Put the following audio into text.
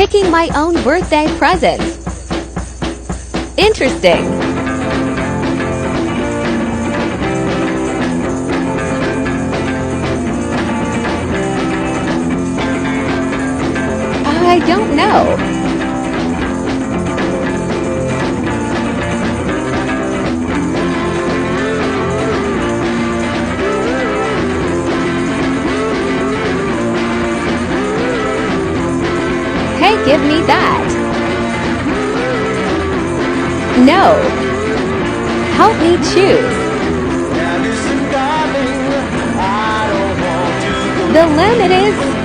Picking my own birthday present. Interesting. I don't know. Hey, give me that. No. Help me choose. The limit is